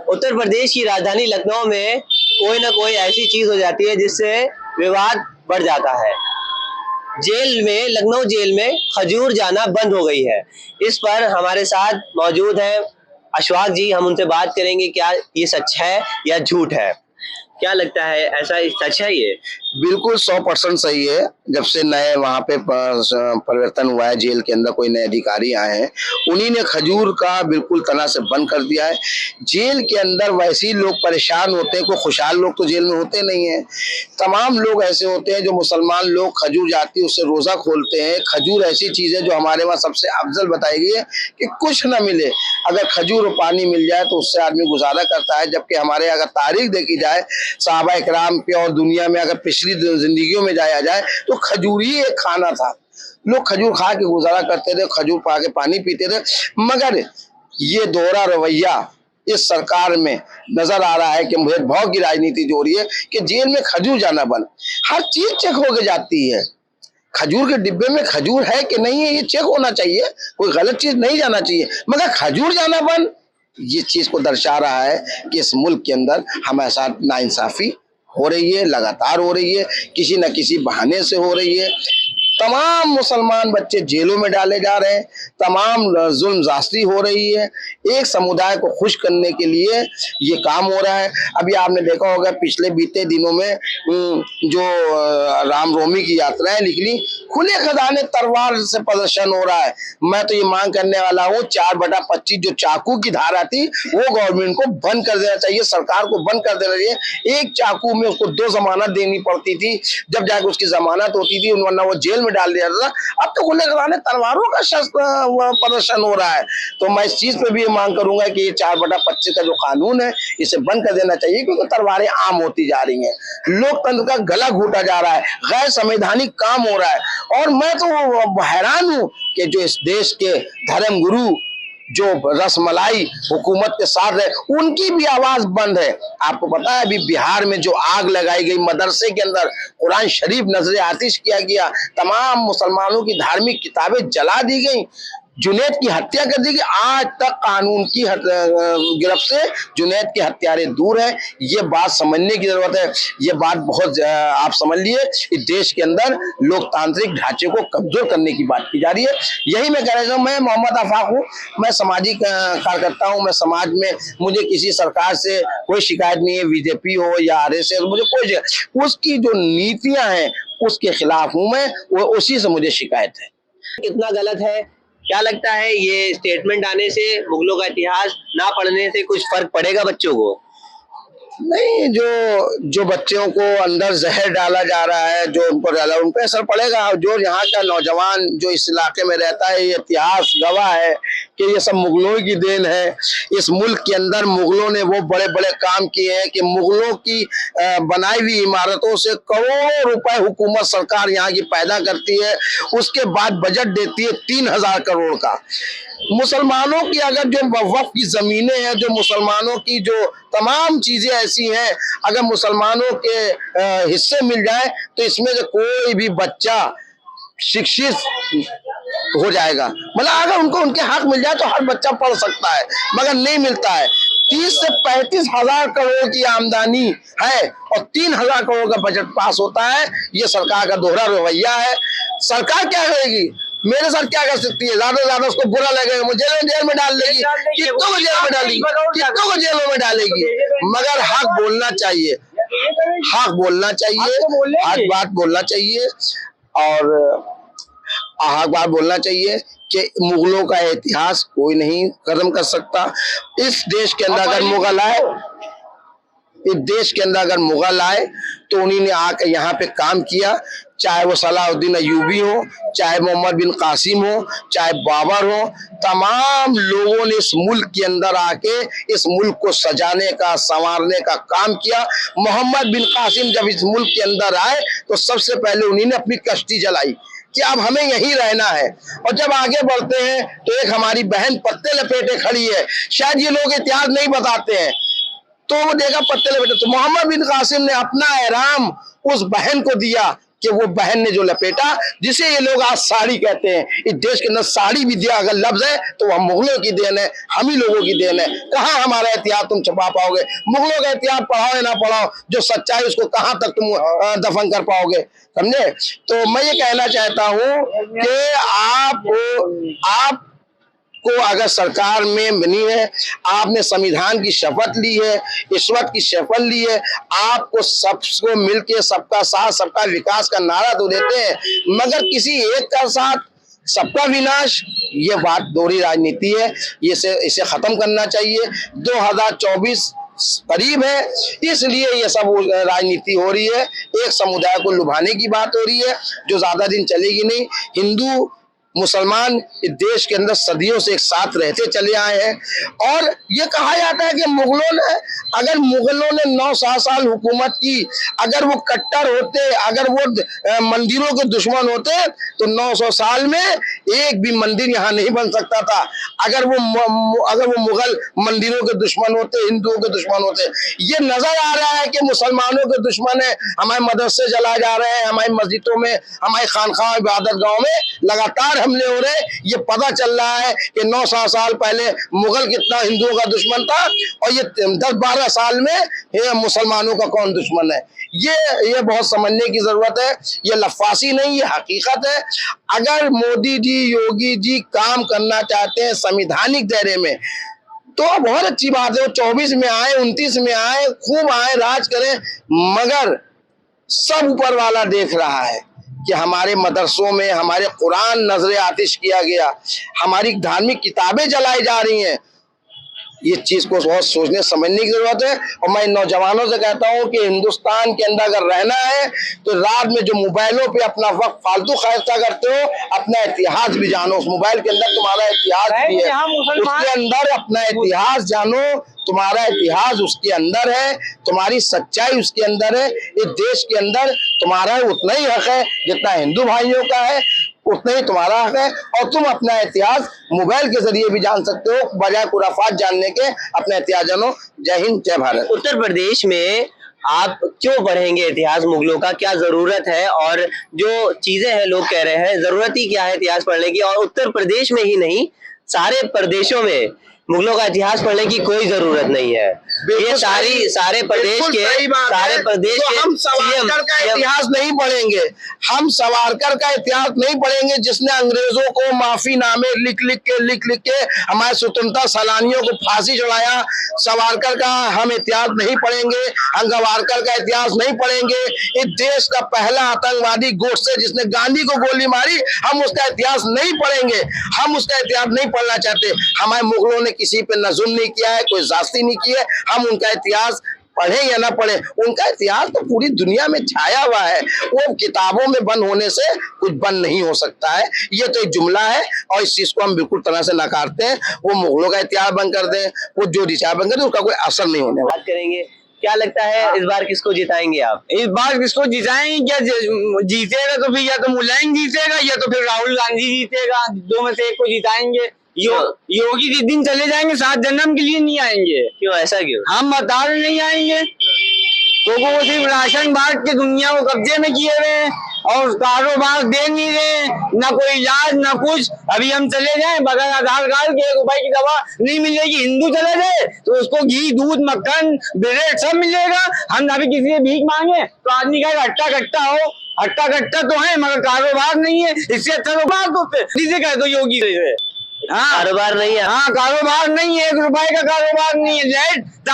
उत्तर प्रदेश की राजधानी लखनऊ में कोई ना कोई ऐसी चीज हो जाती है जिससे विवाद बढ़ जाता है। लखनऊ जेल में खजूर जाना बंद हो गई है। इस पर हमारे साथ मौजूद हैं अशफाक जी। हम उनसे बात करेंगे क्या ये सच है या झूठ है। क्या लगता है, ऐसा सच है ये? बिल्कुल 100% सही है। जब से नए वहाँ पे परिवर्तन हुआ है, जेल के अंदर कोई नए अधिकारी आए हैं, उन्हीं ने खजूर का बिल्कुल तरह से बंद कर दिया है। जेल के अंदर वैसे ही लोग परेशान होते हैं, कोई खुशहाल लोग तो जेल में होते नहीं हैं। तमाम लोग ऐसे होते हैं जो मुसलमान लोग खजूर जाती है उससे रोजा खोलते हैं। खजूर ऐसी चीज है जो हमारे वहाँ सबसे अफजल बताई गई है कि कुछ न मिले, अगर खजूर और पानी मिल जाए तो उससे आदमी गुजारा करता है। जबकि हमारे अगर तारीख देखी जाए सहाबा इकराम पे और दुनिया में अगर पिछली जिंदगियों में जाया जाए तो खजूर ही एक खाना था। लोग खजूर खा के गुजारा करते थे, खजूर खा के पानी पीते थे। मगर ये दोहरा रवैया इस सरकार में नजर आ रहा है कि भेदभाव की राजनीति जो हो रही है कि जेल में खजूर जाना बंद। हर चीज चेक हो के जाती है। खजूर के डिब्बे में खजूर है कि नहीं है ये चेक होना चाहिए, कोई गलत चीज नहीं जाना चाहिए, मगर खजूर जाना बंद, ये चीज को दर्शा रहा है कि इस मुल्क के अंदर हमारे साथ नाइंसाफी हो रही है, लगातार हो रही है, किसी न किसी बहाने से हो रही है। तमाम मुसलमान बच्चे जेलों में डाले जा रहे हैं, तमाम जुल्म ज़्यादती हो रही है। एक समुदाय को खुश करने के लिए ये काम हो रहा है। अभी आपने देखा होगा पिछले बीते दिनों में जो रामनवमी की यात्राएं निकली, खुले खजाने तलवार से प्रदर्शन हो रहा है। मैं तो ये मांग करने वाला हूँ 4/25 जो चाकू की धारा थी वो गवर्नमेंट को बंद कर देना चाहिए, सरकार को बंद कर देना चाहिए। एक चाकू में उसको 2 जमानत देनी पड़ती थी, जब जाके उसकी जमानत होती थी, वरना वो जेल में डाल दिया था। अब तो खुले खजाने तलवारों का प्रदर्शन हो रहा है। तो मैं इस चीज पे भी मांग करूंगा कि ये 4/25 का जो कानून है इसे बंद कर देना चाहिए, क्योंकि तलवारें आम होती जा रही हैं, लोकतंत्र का गला घोटा जा रहा है, गैर संवैधानिक काम हो रहा है। और मैं तो हैरान हूं कि जो इस देश के धर्म गुरु जो रसमलाई हुकूमत के साथ है उनकी भी आवाज बंद है। आपको पता है अभी बिहार में जो आग लगाई गई, मदरसे के अंदर कुरान शरीफ नजर आतिश किया गया, तमाम मुसलमानों की धार्मिक किताबें जला दी गई, जुनैद की हत्या कर दी गई। आज तक कानून की गिरफ्त से जुनैद के हत्यारे दूर है। ये बात समझने की जरूरत है। ये बात बहुत आप समझ लिए, इस देश के अंदर लोकतांत्रिक ढांचे को कमजोर करने की बात की जा रही है। यही मैं कह रहा हूँ। मैं मोहम्मद आफाक हूँ, मैं सामाजिक कार्यकर्ता हूँ। मैं समाज में, मुझे किसी सरकार से कोई शिकायत नहीं है, बीजेपी हो या आरएसएस, मुझे कोई, उसकी जो नीतियां हैं उसके खिलाफ हूं मैं, वो उसी से मुझे शिकायत है। कितना गलत है? क्या लगता है ये स्टेटमेंट आने से, मुगलों का इतिहास ना पढ़ने से कुछ फर्क पड़ेगा बच्चों को? नहीं, जो बच्चों को अंदर जहर डाला जा रहा है, जो उनको डाला, उन पर असर पड़ेगा। जो यहाँ का नौजवान जो इस इलाके में रहता है, ये इतिहास गवाह है कि ये सब मुगलों की देन है। इस मुल्क के अंदर मुगलों ने वो बड़े बड़े काम किए हैं कि मुगलों की बनाई हुई इमारतों से करोड़ों रुपए हुकूमत सरकार यहाँ की पैदा करती है। उसके बाद बजट देती है 3000 करोड़ का। मुसलमानों की अगर जो वक्फ की जमीनें हैं, जो मुसलमानों की जो तमाम चीजें ऐसी हैं, अगर मुसलमानों के हिस्से मिल जाए तो इसमें से कोई भी बच्चा शिक्षित हो जाएगा। मतलब अगर उनको उनके हक मिल जाए तो हर बच्चा पढ़ सकता है, मगर नहीं मिलता है। 30 से 35 हजार करोड़ की आमदनी है और 3000 करोड़ का बजट पास होता है। ये सरकार का दोहरा रवैया है। सरकार क्या करेगी? मेरे साथ क्या कर सकती है? ज्यादा से ज्यादा उसको बुरा लगेगा, मुझे जेल में डाल देगी, कितनों को जेल में डालेगी, कितनों को जेलों में डालेगी। मगर हक बोलना चाहिए, हक बोलना चाहिए, हक बात बोलना चाहिए। और हक बात बोलना चाहिए कि मुगलों का इतिहास कोई नहीं खत्म कर सकता। इस देश के अंदर अगर मुगल आए, इस देश के अंदर अगर मुगल आए तो उन्हीं ने आकर यहाँ पे काम किया, चाहे वो सलाहुद्दीन अयूबी हो, चाहे मोहम्मद बिन कासिम हो, चाहे बाबर हो। तमाम लोगों ने इस मुल्क के अंदर आके इस मुल्क को सजाने का, संवारने का काम किया। मोहम्मद बिन कासिम जब इस मुल्क के अंदर आए तो सबसे पहले उन्हीं ने अपनी कश्ती जलाई कि अब हमें यहीं रहना है। और जब आगे बढ़ते हैं तो एक हमारी बहन पत्ते लपेटे खड़ी है। शायद ये लोग इतिहास नहीं बताते हैं, तो वो देखा पत्ते लपेटे। तो मोहम्मद बिन कासिम ने अपना एहराम उस बहन को दिया कि वो बहन ने जो लपेटा, जिसे ये लोग आज साड़ी कहते हैं, इस देश के अंदर साड़ी विद्या अगर लफ्ज है तो वह मुगलों की देन है, हम ही लोगों की देन है। कहाँ हमारा इतिहास तुम छुपा पाओगे? मुगलों का इतिहास पढ़ाओ या ना पढ़ाओ, जो सच्चाई उसको कहाँ तक तुम दफन कर पाओगे? समझे? तो मैं ये कहना चाहता हूँ कि आप को अगर सरकार में बनी है, आपने संविधान की शपथ ली है, ईश्वर की शपथ ली है, आपको सबको मिलके सबका साथ सबका विकास का नारा तो देते हैं, मगर किसी एक का साथ सबका विनाश, ये बात दोहरी राजनीति है। इसे खत्म करना चाहिए। 2024 करीब है, इसलिए ये सब राजनीति हो रही है, एक समुदाय को लुभाने की बात हो रही है जो ज्यादा दिन चलेगी नहीं। हिंदू मुसलमान इस देश के अंदर सदियों से एक साथ रहते चले आए हैं, और ये कहा जाता है कि अगर मुगलों ने 900 साल हुकूमत की, अगर वो कट्टर होते, अगर वो मंदिरों के दुश्मन होते तो 900 साल में एक भी मंदिर यहाँ नहीं बन सकता था। अगर वो मुगल मंदिरों के दुश्मन होते, हिंदुओं के दुश्मन होते। ये नजर आ रहा है कि मुसलमानों के दुश्मन है, हमारे मदरसे जला जा रहे हैं, हमारी मस्जिदों में, हमारी खानखा इबादत गाहों में लगातार हमले हो रहे। ये पता चल रहा है कि 900 साल पहले मुगल कितना हिंदुओं का दुश्मन था, और ये 10-12 साल में ये मुसलमानों का कौन दुश्मन है। ये बहुत समझने की जरूरत है। ये लफासी नहीं, ये हकीकत है। अगर मोदी जी, योगी जी काम करना चाहते हैं संवैधानिक दायरे में, तो बहुत अच्छी बात है। वो 24 में आए, 29 में आए, खूब आए, राज करें, मगर सब ऊपर वाला देख रहा है कि हमारे मदरसों में हमारे कुरान नजरे आतिश किया गया, हमारी धार्मिक किताबें जलाई जा रही हैं। ये चीज को बहुत सोचने समझने की जरूरत है। और मैं नौजवानों से कहता हूं कि हिंदुस्तान के अंदर अगर रहना है तो रात में जो मोबाइलों पे अपना वक्त फालतू खर्चा करते हो, अपना इतिहास भी जानो। उस मोबाइल के अंदर तुम्हारा इतिहास भी है, उसके अंदर अपना इतिहास जानो। तुम्हारा इतिहास उसके अंदर है, तुम्हारी सच्चाई उसके अंदर है। इस देश के अंदर तुम्हारा उतना ही हक है जितना हिंदू भाइयों का है, उतना ही तुम्हारा हक है। और तुम अपना इतिहास मोबाइल के जरिए भी जान सकते हो, बजाय खुराफात जानने के अपना इतिहास जानो। जय हिंद, जय भारत। उत्तर प्रदेश में आप क्यों पढ़ेंगे इतिहास मुगलों का? क्या जरूरत है? और जो चीजें हैं, लोग कह रहे हैं जरूरत ही क्या है इतिहास पढ़ने की, और उत्तर प्रदेश में ही नहीं सारे प्रदेशों में मुगलों का इतिहास पढ़ने की कोई जरूरत नहीं है। ये सारे प्रदेश के हम सावरकर का इतिहास नहीं पढ़ेंगे, हम सावरकर का इतिहास नहीं पढ़ेंगे, जिसने अंग्रेजों को माफीनामे लिख लिख के हमारे स्वतंत्रता सैलानियों को फांसी चढ़ाया। सावरकर का हम इतिहास नहीं पढ़ेंगे, हम सावरकर का इतिहास नहीं पढ़ेंगे। इस देश का पहला आतंकवादी गोडसे, जिसने गांधी को गोली मारी, हम उसका इतिहास नहीं पढ़ेंगे, हम उसका इतिहास नहीं पढ़ना चाहते। हमारे मुगलों ने किसी पे न जुल्म नहीं किया है, कोई जास्ती नहीं की है, हम उनका इतिहास पढ़े या ना पढ़े, उनका इतिहास तो पूरी दुनिया में छाया हुआ है। वो किताबों में बंद होने से कुछ बंद नहीं हो सकता है। ये तो एक जुमला है, और इस चीज को हम बिल्कुल तरह से नकारते हैं। वो मुगलों का इतिहास बंद कर दें, वो जो इतिहास बंद कर दें, उसका कोई असर नहीं होने वाला। बात करेंगे, क्या लगता है इस बार किसको जिताएंगे आप? इस बार किसको जिताएंगे? क्या जीतेगा तो फिर या तो मुलायम जीतेगा या तो फिर राहुल गांधी जीतेगा, दो में से एक को जिताएंगे। योगी जिस दिन चले जाएंगे 7 जन्म के लिए नहीं आएंगे। क्यों, ऐसा क्यों? हम बता रहे नहीं आएंगे, तो वो सिर्फ राशन बांट के दुनिया को कब्जे में किए हुए हैं और कारोबार दे नहीं रहे, ना कोई इलाज ना कुछ। अभी हम चले जाएं बगैर आधार कार्ड के 1 रुपए की दवा नहीं मिलेगी। हिंदू चले जाए तो उसको घी, दूध, मक्खन, ब्रेड सब मिलेगा। हम अभी किसी से भीख मांगे तो आदमी कहेगा हट्टा कट्टा हो। हट्टा कट्टा तो है मगर कारोबार नहीं है। इससे अच्छा तो बात होते कह दो योगी से। कारोबार नहीं है। हाँ, कारोबार नहीं है, 1 रुपए का कारोबार नहीं है।